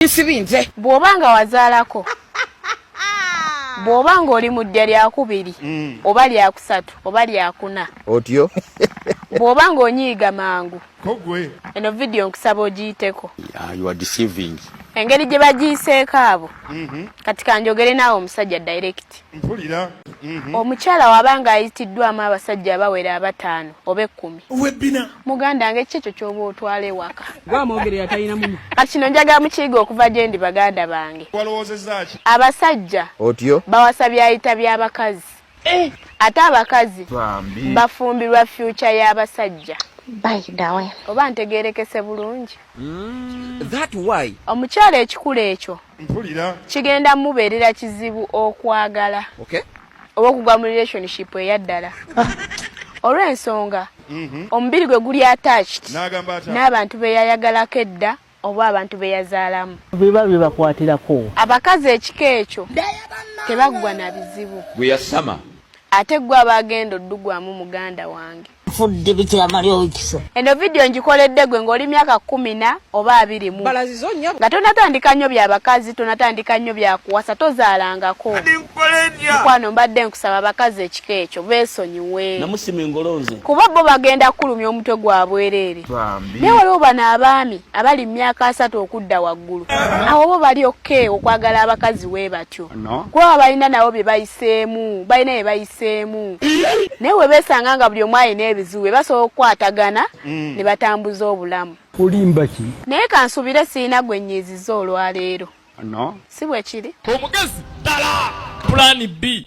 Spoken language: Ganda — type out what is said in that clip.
Nsibinze. Bw'obanga wazaalako. Bw'obanga oli mu ddya lya kubiri, oba lya kusatu, oba lya kuna. Otyo. Bw'obanga onyiiga mangu. Kogwe. Eno video nkusaba ogiyiteko. You are deceiving. Engeri gye bagiyiseeko abo. Kati kanjogere naawe omusajja direct. Mpulira. Omukyala wabanga ayitiddwamu abasajja abawera 5 oba 10. Webina. Muganda ng'ekyo ky'oba otwala ewaka. Gwamwogere yatalina muno. Kati kino njagala mukiyiga okuva gye ndi baganda bange. Walowoozezza ki? Abasajja Otyo. bawasa byayita by'abakazi. Ate abakazi bafumbirwa future y'abasajja. Bayidawe. Oba ntegeerekese bulungi. That why? Omukyala ekikulu ekyo Mpulira. kigenda mubeerera kizibu okwagala. Okay. Oba okugwa mu relationship eyaddala. Olw'ensonga omubiri gwe guli attached N'agamba ata. n'abantu be yayagalako edda oba abantu be yazaalamu. Biba bibakwatirako. Abakazi ekika ekyo tebaggwa na bizibu. We are summer. Ate gwe abagenda oddugwamu muganda wange. Fudde bitya Mario Wikisa. Eno video ngikoledde gwe ng'oli myaka 10 oba 20 mu. Balazizo nnyo. Nga tonatandika nnyo by'abakazi, tonatandika nnyo bya kuwasa, tozaalangako. Mukwano mbadde nkusaba abakazi ekika ekyo beesonyiwe. Namusima engolonze. Kuba bo bagenda kulumya omutwe gwa bwereere. Naye waliwo bano abaami abali mu myaka 3 okudda waggulu. Awo bo bali okay okwagala abakazi we batyo. Kuba balina nabo bye bayiseemu, balina bye bayiseemu. Naye we beesanga nga buli omu alina ebizibu basobola okukwatagana ne batambuza obulamu. Olimba ki? Naye kansubire siina gwe nnyiiziza olwaleero. No. Si bwe kiri. Omugezi ddala. Plan B.